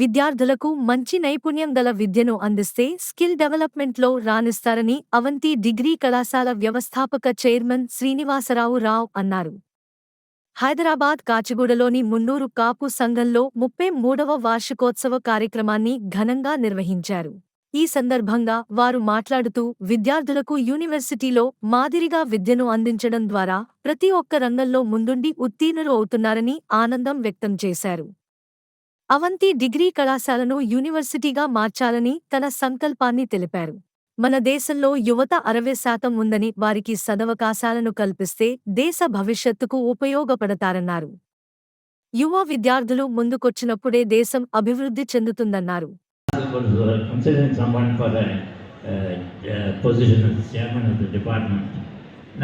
విద్యార్థులకు మంచి నైపుణ్యం గల విద్యను అందిస్తే స్కిల్ డెవలప్మెంట్లో రాణిస్తారని అవంతి డిగ్రీ కళాశాల వ్యవస్థాపక చైర్మన్ శ్రీనివాసరావు రావ్ అన్నారు. హైదరాబాద్ కాచిగూడలోని మున్నూరు కాపు సంఘంలో 33వ వార్షికోత్సవ కార్యక్రమాన్ని ఘనంగా నిర్వహించారు. ఈ సందర్భంగా వారు మాట్లాడుతూ విద్యార్థులకు యూనివర్సిటీలో మాదిరిగా విద్యను అందించడం ద్వారా ప్రతి ఒక్క రంగంలో ముందుండి ఉత్తీర్ణులు అవుతున్నారని ఆనందం వ్యక్తం చేశారు. అవంతి డిగ్రీ కళాశాలను యూనివర్సిటీగా మార్చాలని తన సంకల్పాన్ని తెలిపారు. మన దేశంలో యువత 60% ఉందని వారికి సదవకాశాలను కల్పిస్తే దేశ భవిష్యత్తుకు ఉపయోగపడతారన్నారు. యువ విద్యార్థులు ముందుకొచ్చినప్పుడే దేశం అభివృద్ధి చెందుతుందన్నారు. Considering someone for a position as chairman of the department.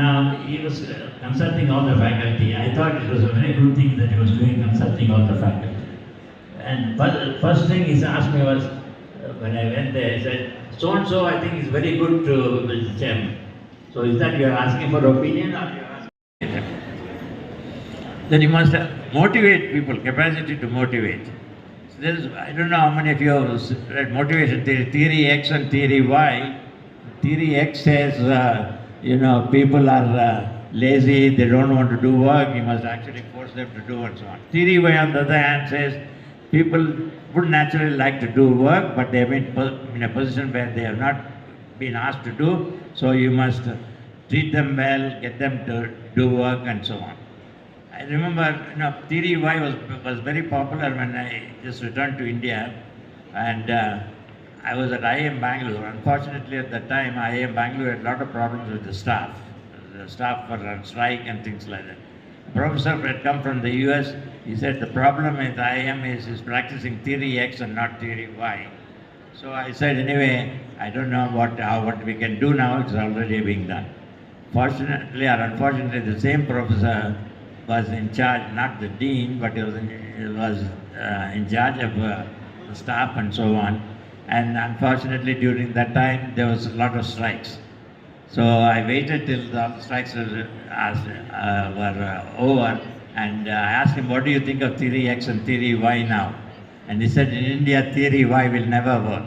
Now, he was consulting all the faculty. I thought it was a very good thing that he was doing, consulting all the faculty. And first thing he asked me was, when I went there, he said, so-and-so I think is very good to be chairman. So is that you are asking for opinion or you are asking? Then you must motivate people, capacity to motivate. I don't know how many of you have read motivation theory, theory X and theory Y. Theory X says, people are lazy, they don't want to do work, you must actually force them to do and so on. Theory Y on the other hand says, people would naturally like to do work, but they have been in a position where they have not been asked to do, so you must treat them well, get them to do work and so on. I remember, theory Y was very popular when I just returned to India, and I was at IIM Bangalore. Unfortunately, at that time, IIM Bangalore had a lot of problems with the staff. The staff were on strike and things like that. A professor had come from the US. He said the problem with IIM is practicing theory X and not theory Y. So I said, anyway, I don't know what we can do now. It's already being done. Fortunately or unfortunately, the same professor was in charge, not the dean, but he was in charge of the staff and so on. And unfortunately, during that time, there was a lot of strikes. So I waited till all the strikes were over, and I asked him, what do you think of theory X and theory Y now? And he said, in India, theory Y will never work.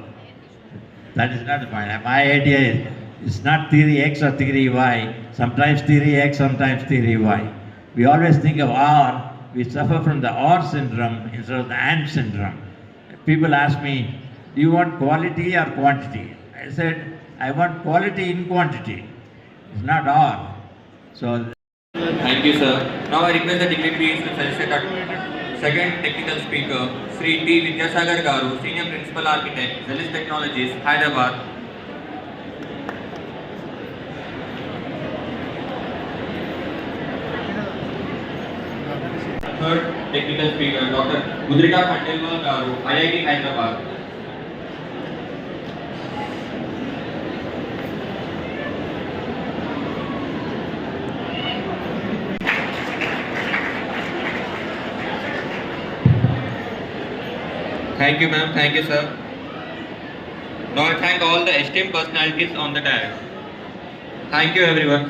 That is not the point. My idea is, it's not theory X or theory Y. Sometimes theory X, sometimes theory Y. We always think of R, we suffer from the R syndrome instead of the AND syndrome. People ask me, do you want quality or quantity? I said, I want quality in quantity. It's not R. So, thank you, sir. Now I request the dignitaries to solicit our second technical speaker, Sri T. Vidyasagar Garu, Senior Principal Architect, Zelis Technologies, Hyderabad. Third technical speaker, Dr. Mudrika Khandelwal Garu, IIT Hyderabad. Thank you, ma'am. Thank you, sir. Now I thank all the esteemed personalities on the dais. Thank you, everyone.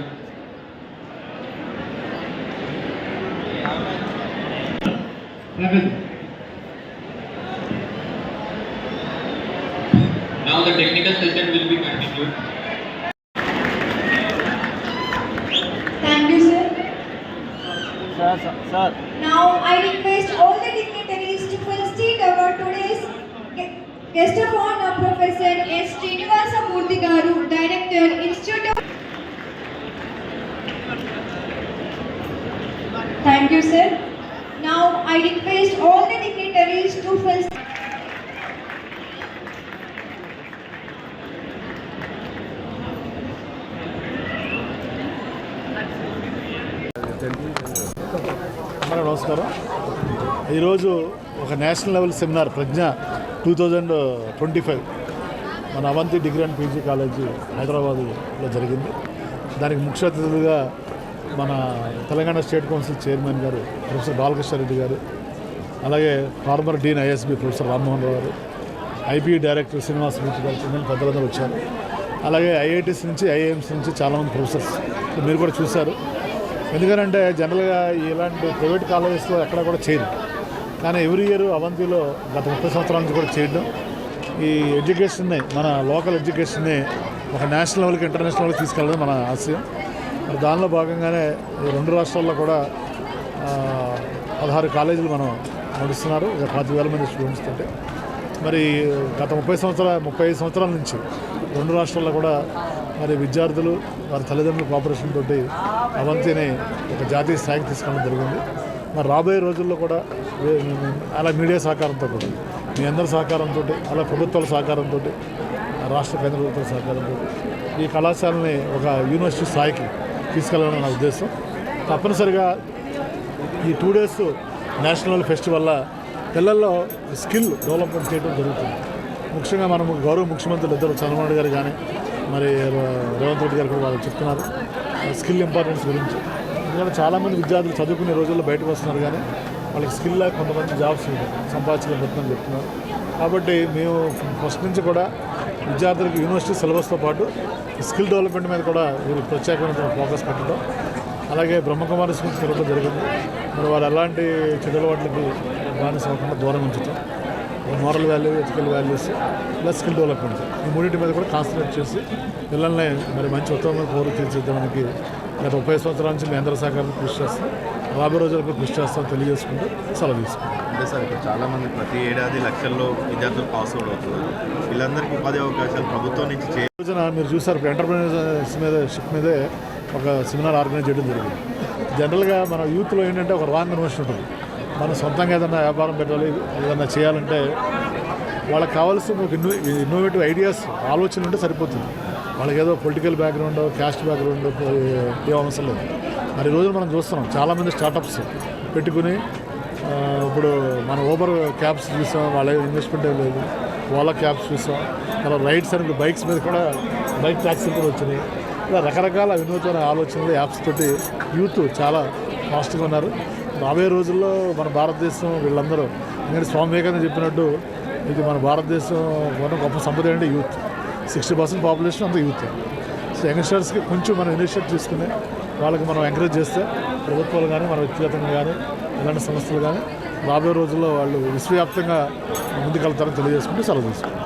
Now the technical session will be continued. Thank you, sir. Sir. Now I request all the dignitaries to felicitate our today's guest of honor, Professor S. Srinivasa Murthy Garu, Director, Institute of... Thank you, sir. Now I request all the dignitaries to felicitate. నమస్కారం. ఈరోజు ఒక national level seminar Pragnya 2025 మన Avanthi degree and PG college హైదరాబాద్లో జరిగింది. దానికి ముఖ్య అతిథులుగా మన తెలంగాణ స్టేట్ కౌన్సిల్ చైర్మన్ గారు ప్రొఫెసర్ బాలకృష్ణారెడ్డి గారు, అలాగే former dean ISB professor Rammohan Rao గారు, ఐపీ డైరెక్టర్ శ్రీనివాసమూర్తి గారు, పిల్లలు పెద్దలందరూ వచ్చారు. అలాగే ఐఐటీస్ నుంచి ఐఐఎంస్ నుంచి చాలామంది ప్రొఫెసర్స్ మీరు కూడా చూశారు. ఎందుకంటే జనరల్గా ఇలాంటి ప్రైవేట్ కాలేజెస్లో ఎక్కడ కూడా చేయరు. కానీ ఎవ్రీ ఇయర్ అవంతిలో గత 30 సంవత్సరాల నుంచి కూడా చేయడం, ఈ ఎడ్యుకేషన్ని, మన లోకల్ ఎడ్యుకేషన్ని ఒక నేషనల్ లెవెల్కి, ఇంటర్నేషనల్ లెవెల్కి తీసుకెళ్ళడం మన ఆశయం. మరి దానిలో భాగంగానే ఈ 2 రాష్ట్రాల్లో కూడా 16 కాలేజీలు మనం నడుస్తున్నారు, 25,000 మంది స్టూడెంట్స్ తోటి. మరి గత 35 సంవత్సరాల నుంచి 2 రాష్ట్రాల్లో కూడా మరి విద్యార్థులు వారి తల్లిదండ్రుల కోఆపరేషన్ తోటి అవంతిని ఒక జాతీయ స్థాయికి తీసుకెళ్ళడం జరిగింది. మరి రాబోయే రోజుల్లో కూడా అలా మీడియా సహకారంతో కూడా, మీ అందరి సహకారంతో, అలా ప్రభుత్వాల సహకారంతో, రాష్ట్ర కేంద్ర ప్రభుత్వాల సహకారంతో ఈ కళాశాలని ఒక యూనివర్సిటీ స్థాయికి తీసుకెళ్ళాలని నా ఉద్దేశం. తప్పనిసరిగా ఈ 2 days నేషనల్ ఫెస్టివల్ వల్ల పిల్లల్లో స్కిల్ డెవలప్మెంట్ చేయడం జరుగుతుంది. ముఖ్యంగా మనం గౌరవ ముఖ్యమంత్రులు ఇద్దరు చంద్రబాబు నాయుడు గారు కానీ మరి రేవంత్ రెడ్డి గారు కూడా వాళ్ళు చెప్తున్నారు స్కిల్ ఇంపార్టెన్స్ గురించి. ఎందుకంటే చాలామంది విద్యార్థులు చదువుకునే రోజుల్లో బయటకు వస్తున్నారు, కానీ వాళ్ళకి స్కిల్ లేక కొంతమంది జాబ్స్ సంపాదించలేకపోతుందని చెప్తున్నారు. కాబట్టి మేము ఫస్ట్ నుంచి కూడా విద్యార్థులకు యూనివర్సిటీ సిలబస్తో పాటు స్కిల్ డెవలప్మెంట్ మీద కూడా వీళ్ళు ప్రత్యేకమైన ఫోకస్ పెట్టడం, అలాగే బ్రహ్మకుమారి స్కూల్స్ తిరగడం జరిగింది. మరి వాళ్ళు ఎలాంటి చెడు అలవాట్లకి బానిస అవ్వకుండా దూరం ఉంచుతాం. Moral value, ethical values plus skill development, ఈ మూడింటి మీద కూడా కాన్సన్ట్రేట్ చేసి పిల్లల్ని మరి మంచి ఉత్తమమైన పౌరులు తీర్చిదిద్దడానికి గత 30 సంవత్సరాల నుంచి మీ అందరి సహకారాన్ని కృషి చేస్తాం, రాబోయే రోజులకు కృషి చేస్తాం తెలియజేసుకుంటూ సెలవు తీసుకుంటాం. అంటే సార్, ఇప్పుడు చాలామంది ప్రతి ఏడాది లక్షల్లో విద్యార్థులు పాస్ అవుట్ అవుతున్నారు. వీళ్ళందరికీ ఉపాధి అవకాశాలు ప్రభుత్వం నుంచి రోజున మీరు చూసారు, ఇప్పుడు ఎంటర్ప్రెన్యూర్షిప్ మీదే ఒక సెమినార్ ఆర్గనైజ్ చేయడం జరిగింది. జనరల్గా మన యూత్లో ఏంటంటే ఒక రాంగ్ ఇన్వెస్ట్ ఉంటుంది. మనం సొంతంగా ఏదైనా వ్యాపారం పెట్టాలి, ఏదైనా చేయాలంటే వాళ్ళకి కావాల్సిన ఒక ఇన్నోవేటివ్ ఐడియాస్, ఆలోచనలు ఉంటే సరిపోతుంది. వాళ్ళకి ఏదో పొలిటికల్ బ్యాక్గ్రౌండ్, క్యాస్ట్ బ్యాక్గ్రౌండ్ ఏ అవసరం లేదు. మరి ఈ రోజు మనం చూస్తున్నాం చాలామంది స్టార్టప్స్ పెట్టుకుని, ఇప్పుడు మన ఊబర్ క్యాబ్స్ చూసాం, వాళ్ళ ఇన్వెస్ట్మెంట్ ఏం లేదు. ఓలా క్యాబ్స్ చూసాం, అలా రైడ్స్ అని బైక్స్ మీద కూడా బైక్ ట్యాక్సీలు కూడా వచ్చినాయి. ఇలా రకరకాల వినూత్న ఆలోచనలు, యాప్స్ తోటి యూత్ చాలా ఫాస్ట్గా ఉన్నారు. రాబోయే రోజుల్లో మన భారతదేశం వీళ్ళందరూ, ఎందుకంటే స్వామి వివేకానంద చెప్పినట్టు ఇది మన భారతదేశం మన గొప్ప సంపద అంటే యూత్. 60% పాపులేషన్ అంతా యూత్. సో యంగ్స్టర్స్కి కొంచెం మనం ఇనిషియేటివ్ తీసుకుని వాళ్ళకి మనం ఎంకరేజ్ చేస్తే ప్రభుత్వాలు కానీ మన వ్యక్తిగతంగా కానీ ఇలాంటి సంస్థలు కానీ రాబోయే రోజుల్లో వాళ్ళు విశ్వవ్యాప్తంగా ముందుకెళ్తారని తెలియజేసుకుంటూ సెలవు తీసుకుంటాం.